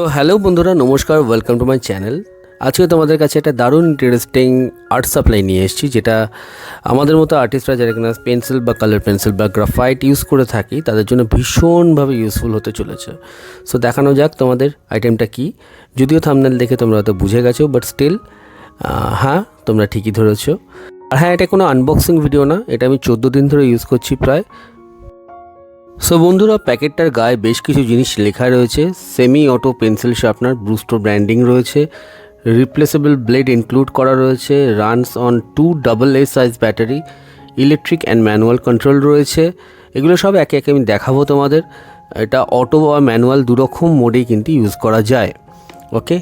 তো হ্যালো বন্ধুরা, নমস্কার, ওয়েলকাম টু মাই চ্যানেল। আজকে তোমাদের কাছে একটা দারুণ ইন্টারেস্টিং আর্ট সাপ্লাই নিয়ে এসেছি, যেটা আমাদের মতো আর্টিস্টরা যারা কিনা পেন্সিল বা কালার পেন্সিল বা গ্রাফাইট ইউজ করে থাকি তাদের জন্য ভীষণভাবে ইউজফুল হতে চলেছে। সো দেখানো যাক তোমাদের আইটেমটা কি। যদিও থাম্বনেল দেখে তোমরা হয়তো বুঝে গেছো, বাট স্টিল হ্যাঁ, তোমরা ঠিকই ধরেছো। আর হ্যাঁ, এটা কোনো আনবক্সিং ভিডিও না, এটা আমি 14 দিন ধরে ইউজ করছি প্রায়। সো বন্ধুরা, প্যাকেটটার গায়ে বেশ কিছু জিনিস লেখা রয়েছে। Semi auto pencil sharpener, Brustro branding রয়েছে, রিপ্লেসেবল ব্লেড ইনক্লুড করা রয়েছে, runs on 2 AA size battery, electric and manual control রয়েছে। এগুলো সব একে একে আমি দেখাবো তোমাদের। এটা অটো বা ম্যানুয়াল দুরকম মোডেই কিন্তু ইউজ করা যায়। ওকে,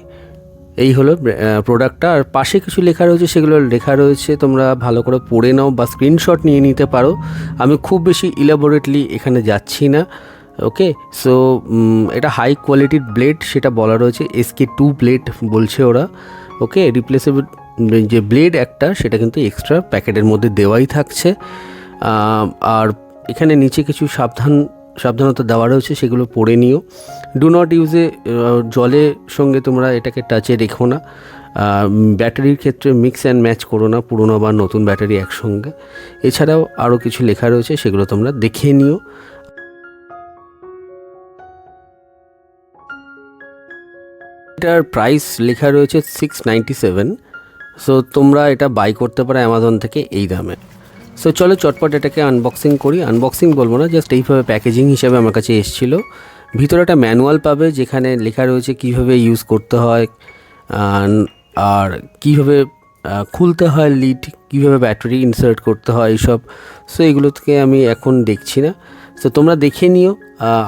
এই হলো প্রোডাক্টটা। আর পাশে কিছু লেখা রয়েছে, সেগুলো লেখা রয়েছে তোমরা ভালো করে পড়ে নাও বা স্ক্রিনশট নিয়ে নিতে পারো। আমি খুব বেশি ইলাবোরেটলি এখানে যাচ্ছি না। ওকে, সো এটা হাই কোয়ালিটির ব্লেড সেটা বলা রয়েছে, SK2 ব্লেড বলছে ওরা। ওকে, রিপ্লেসেবল যে ব্লেড একটা সেটা কিন্তু এক্সট্রা প্যাকেটের মধ্যে দেওয়াই থাকছে। আর এখানে নিচে কিছু সাবধানতা দেওয়া রয়েছে, সেগুলো পড়ে নিও। ডু নট ইউজে, জলের সঙ্গে তোমরা এটাকে টাচে রেখো না। ব্যাটারির ক্ষেত্রে মিক্স অ্যান্ড ম্যাচ করো না পুরনো বা নতুন ব্যাটারি একসঙ্গে। এছাড়াও আরও কিছু লেখা রয়েছে, সেগুলো তোমরা দেখে নিও। এটার প্রাইস লেখা রয়েছে 697। সো তোমরা এটা বাই করতে পারো অ্যামাজন থেকে এই দামে। সো চলো চটপট এটাকে আনবক্সিং করি। আনবক্সিং বলবো না, জাস্ট এইভাবে প্যাকেজিং হিসাবে আমার কাছে এসেছিলো। ভিতরে একটা ম্যানুয়াল পাবে যেখানে লেখা রয়েছে কীভাবে ইউজ করতে হয়, আর কীভাবে খুলতে হয় লিড, কীভাবে ব্যাটারি ইনসার্ট করতে হয় এইসব। সো এগুলো থেকে আমি এখন দেখছি না। সো তোমরা দেখে নিও,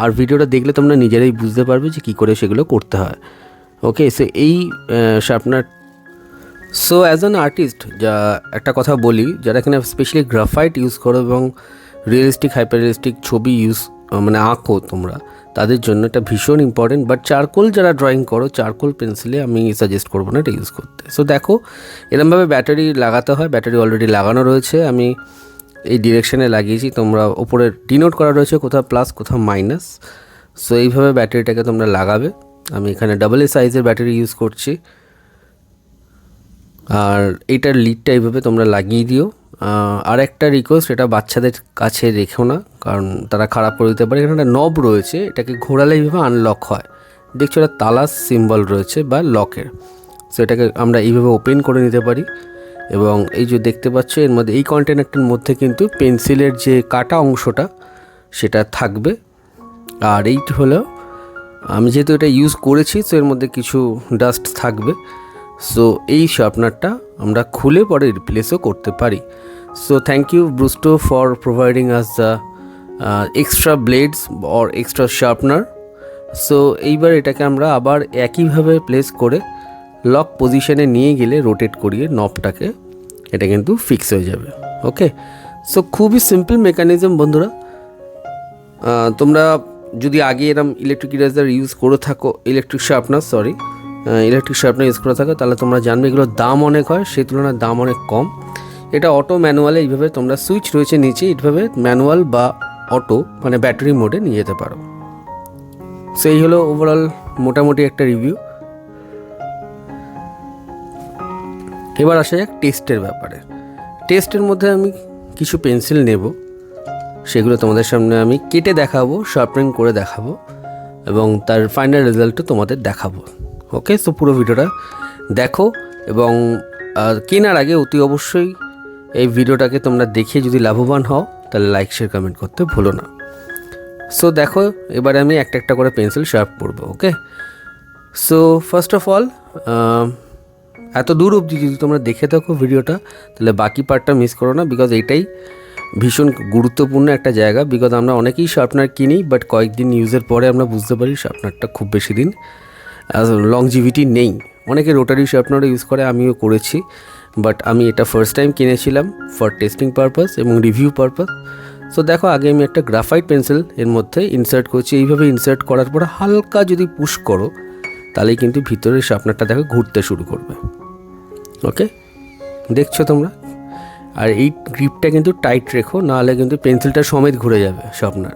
আর ভিডিওটা দেখলে তোমরা নিজেরাই বুঝতে পারবে যে কী করে সেগুলো করতে হয়। ওকে, সো এই sharpener. So as an artist যা একটা কথা বলি, যারা এখানে স্পেশালি গ্রাফাইট ইউজ করো এবং রিয়েলিস্টিক হাইপার রিয়েলিস্টিক ছবি আঁকো তোমরা, তাদের জন্য এটা ভীষণ ইম্পর্টেন্ট। বাট চারকোল যারা ড্রয়িং করো, চারকোল পেন্সিলে আমি সাজেস্ট করবো না এটা ইউজ করতে। সো দেখো, এরমভাবে ব্যাটারি লাগাতে হয়। ব্যাটারি অলরেডি লাগানো রয়েছে, আমি এই ডিরেকশানে লাগিয়েছি। তোমরা ওপরে ডিনোট করা রয়েছে কোথাও প্লাস কোথাও মাইনাস। সো এইভাবে ব্যাটারিটাকে তোমরা লাগাবে। আমি এখানে AA সাইজের ব্যাটারি ইউজ করছি। আর এইটার লিডটা এইভাবে তোমরা লাগিয়ে দিও। আর একটা রিকোয়েস্ট, এটা বাচ্চাদের কাছে রেখো না, কারণ তারা খারাপ করে দিতে পারে। এখানে একটা নব রয়েছে, এটাকে ঘোরালে এইভাবে আনলক হয়। দেখছো এটা তালা সিম্বল রয়েছে বা লকের। সো এটাকে আমরা এইভাবে ওপেন করে নিতে পারি। এবং এই যে দেখতে পাচ্ছ, এর মধ্যে এই কন্টেনারটার মধ্যে কিন্তু পেন্সিলের যে কাটা অংশটা সেটা থাকবে। আর এইটা হলো, আমি যেহেতু এটা ইউজ করেছি, সো এর মধ্যে কিছু ডাস্ট থাকবে। সো এই শার্পনারটা আমরা খুলে পরে রিপ্লেসও করতে পারি। So thank you Brustro for providing us the extra blades or extra sharpener. So এইবার এটাকে আমরা আবার একইভাবে প্লেস করে লক পজিশনে নিয়ে গেলে রোটেট করিয়ে নবটাকে, এটা কিন্তু ফিক্স হয়ে যাবে। ওকে, সো খুবই সিম্পল মেকানিজম বন্ধুরা। তোমরা যদি আগে এরম ইলেকট্রিক ইরেজার ইউজ করে থাকো, ইলেকট্রিক শার্পনার ইউজ করে থাকো, তাহলে তোমরা জানবে এগুলোর দাম অনেক হয়, সেই তুলনায় দাম অনেক কম। এটা অটো ম্যানুয়ালে এইভাবে তোমরা সুইচ রয়েছে নিচে, এইভাবে ম্যানুয়াল বা অটো মানে ব্যাটারি মোডে নিয়ে যেতে পারো। সেই হলো ওভারঅল মোটামুটি একটা রিভিউ। এবার আসা যাক টেস্টের ব্যাপারে। টেস্টের মধ্যে আমি কিছু পেন্সিল নেব, সেগুলো তোমাদের সামনে আমি কেটে দেখাবো, শার্পনিং করে দেখাবো এবং তার ফাইনাল রেজাল্টও তোমাদের দেখাবো। ওকে, সো পুরো ভিডিওটা দেখো এবং কেনার আগে অতি অবশ্যই এই ভিডিওটাকে তোমরা দেখে যদি লাভবান হও তাহলে লাইক শেয়ার কমেন্ট করতে ভুলো না। সো দেখো, এবারে আমি একটা একটা করে পেন্সিল শার্প করব। ওকে, সো ফার্স্ট অফ অল, এত দূর অবধি যদি তোমরা দেখে থাকো ভিডিওটা, তাহলে বাকি পার্টটা মিস করো না, বিকজ এইটাই ভীষণ গুরুত্বপূর্ণ একটা জায়গা। বিকজ আমরা অনেকেই শার্পনার কিনি, বাট কয়েকদিন ইউজের পরে আমরা বুঝতে পারি শার্পনারটা খুব বেশি দিন লংজিভিটি নেই। অনেকে রোটারি শার্পনারও ইউজ করে, আমিও করেছি, বাট আমি এটা ফার্স্ট টাইম কিনেছিলাম ফর টেস্টিং পারপাস এবং রিভিউ পারপাস। সো দেখো, আগে আমি একটা গ্রাফাইট পেন্সিল এর মধ্যে ইনসার্ট করছি। এইভাবে ইনসার্ট করার পর হালকা যদি পুশ করো, তাহলেই কিন্তু ভিতরে শার্পনারটা দেখো ঘুরতে শুরু করবে। ওকে, দেখছো তোমরা। আর এই গ্রিপটা কিন্তু টাইট রেখো, নাহলে কিন্তু পেন্সিলটা সমেত ঘুরে যাবে শার্পনার।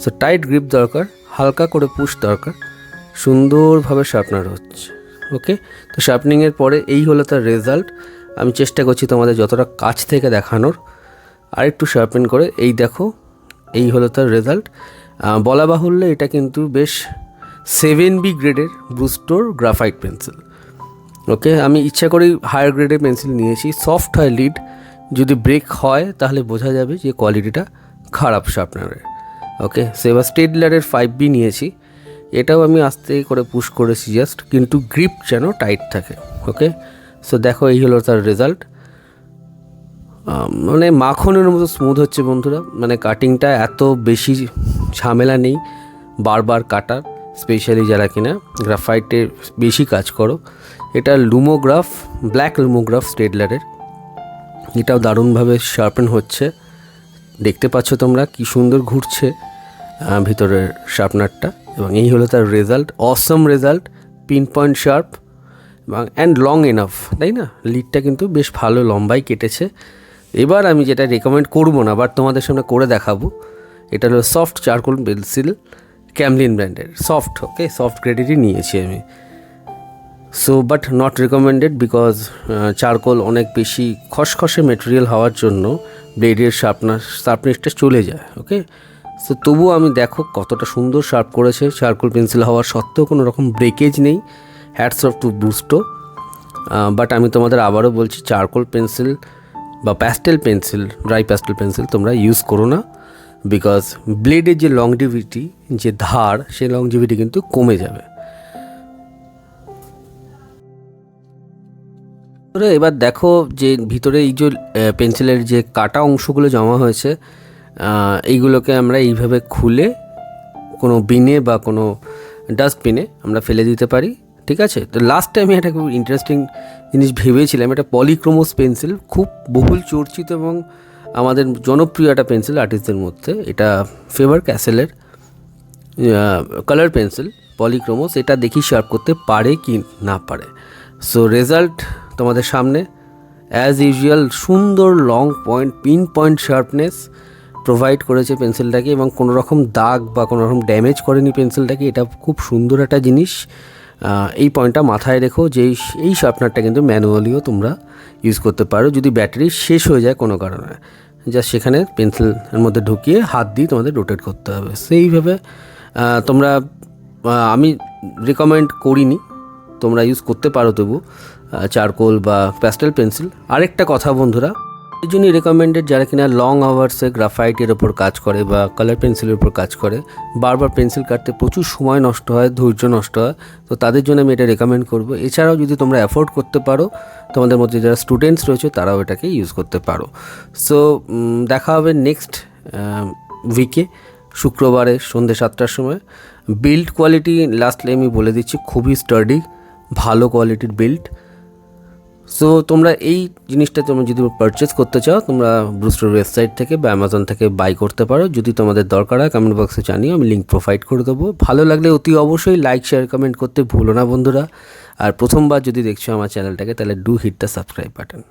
সো টাইট গ্রিপ দরকার, হালকা করে পুশ দরকার। সুন্দরভাবে শার্পনার হচ্ছে। ওকে, তো শার্পনিংয়ের পরে এই হলো তার রেজাল্ট। আমি চেষ্টা করছি তোমাদের যতটা কাছ থেকে দেখানোর, আর একটু শার্পেন করে। এই দেখো, এই হলো তার রেজাল্ট। বলা বাহুল্য এটা কিন্তু বেশ 7B গ্রেডের ব্রুস্টোর গ্রাফাইট পেন্সিল। ওকে, আমি ইচ্ছা করেই হায়ার গ্রেডের পেন্সিল নিয়েছি, সফট হয় লিড, যদি ব্রেক হয় তাহলে বোঝা যাবে যে কোয়ালিটিটা খারাপ শার্পনারের। ওকে, সেবার স্টেডলারের 5B নিয়েছি, এটাও আমি আস্তে করে পুশ করেছি জাস্ট, কিন্তু গ্রিপ যেন টাইট থাকে। ওকে, সো দেখো এই হলো তার রেজাল্ট। মানে মাখনের মতো স্মুথ হচ্ছে বন্ধুরা, মানে কাটিংটা এত বেশি ঝামেলা নেই বারবার কাটার, স্পেশালি যারা কিনা গ্রাফাইটের বেশি কাজ করো। এটা লুমোগ্রাফ, ব্ল্যাক লুমোগ্রাফ স্টেডলারের, এটাও দারুণভাবে শার্পেন হচ্ছে। দেখতে পাচ্ছ তোমরা কি সুন্দর ঘুরছে ভিতরের শার্পনারটা। এবং এই হলো তার রেজাল্ট, অসম রেজাল্ট, পিন পয়েন্ট শার্প এবং অ্যান্ড লং এনাফ, তাই না? লিডটা কিন্তু বেশ ভালো লম্বাই কেটেছে। এবার আমি যেটা রেকমেন্ড করবো না, বাট তোমাদের সামনে করে দেখাবো, এটা হলো সফট চারকোল পেন্সিল, ক্যামলিন ব্র্যান্ডের সফট। ওকে, সফট গ্রেডেরই নিয়েছি আমি। So but not recommended, because charcoal অনেক বেশি খসখসে মেটেরিয়াল হওয়ার জন্য ব্লেডের শার্পনেসটা চলে যায়। ওকে, সো তবুও আমি দেখো কতটা সুন্দর শার্প করেছে, চারকোল পেন্সিল হওয়ার সত্ত্বেও কোনো রকম ব্রেকেজ নেই। Hats off to Brustro. But আমি তোমাদের আবারও বলছি, চারকোল পেন্সিল বা pastel pencil, dry pastel pencil তোমরা ইউজ করো না, বিকজ ব্লেডের যে লংজিভিটি, যে ধার, সেই লংজিভিটি কিন্তু কমে যাবে। এবার দেখো যে ভিতরে এই যে পেন্সিলের যে কাটা অংশগুলো জমা হয়েছে, এইগুলোকে আমরা এইভাবে খুলে কোনো বিনে বা কোনো ডাস্টবিনে আমরা ফেলে দিতে পারি। ঠিক আছে, তো লাস্টে আমি একটা খুব ইন্টারেস্টিং জিনিস ভেবেছিলাম, এটা পলিক্রোমোস পেন্সিল, খুব বহুল চর্চিত এবং আমাদের জনপ্রিয় একটা পেন্সিল আর্টিস্টদের মধ্যে। এটা ফেবার ক্যাসেলের কালার পেন্সিল পলিক্রোমোস। এটা দেখি শার্প করতে পারে কি না পারে। সো রেজাল্ট তোমাদের সামনে অ্যাজ ইউজুয়াল, সুন্দর long point, pin point sharpness provide করেছে পেন্সিলটাকে, এবং কোনো রকম দাগ বা কোনো রকম ড্যামেজ করেনি পেন্সিলটাকে। এটা খুব সুন্দর একটা জিনিস। এই পয়েন্টটা মাথায় রেখো যে এই শার্পনারটা কিন্তু ম্যানুয়ালিও তোমরা ইউজ করতে পারো, যদি ব্যাটারি শেষ হয়ে যায় কোনো কারণে, জাস্ট সেখানে পেন্সিলের মধ্যে ঢুকিয়ে হাত দিয়ে তোমাদের রোটেট করতে হবে। সেইভাবে তোমরা, আমি রেকমেন্ড করিনি, তোমরা ইউজ করতে পারো তবু চারকোল বা প্যাস্টেল পেন্সিল। আরেকটা কথা বন্ধুরা, এই জন্যই রেকমেন্ডেড যারা কিনা লং আওয়ার্সে গ্রাফাইটের ওপর কাজ করে বা কালার পেন্সিলের ওপর কাজ করে, বারবার পেন্সিল কাটতে প্রচুর সময় নষ্ট হয়, ধৈর্য নষ্ট হয়, তো তাদের জন্য আমি এটা রেকমেন্ড করবো। এছাড়াও যদি তোমরা অ্যাফোর্ড করতে পারো, তোমাদের মধ্যে যারা স্টুডেন্টস রয়েছে তারাও এটাকে ইউজ করতে পারো। সো দেখা হবে নেক্সট উইকে, শুক্রবারে সন্ধ্যে 7টার সময়। বিল্ড কোয়ালিটি লাস্টলি আমি বলে দিচ্ছি, খুবই স্টার্ডি, ভালো কোয়ালিটির বিল্ড। সো তোমরা এই জিনিসটা তোমরা যদি পারচেস করতে চাও, তোমরা ব্রুস্টোর ওয়েবসাইট থেকে বা অ্যামাজন থেকে বাই করতে পারো। যদি তোমাদের দরকার হয় কমেন্ট বক্সে জানিও, আমি লিঙ্ক প্রোভাইড করে দেবো। ভালো লাগলে অতি অবশ্যই লাইক, শেয়ার, কমেন্ট করতে ভুলো না বন্ধুরা। আর প্রথমবার যদি দেখছো আমার চ্যানেলটাকে, তাহলে do hit the subscribe button.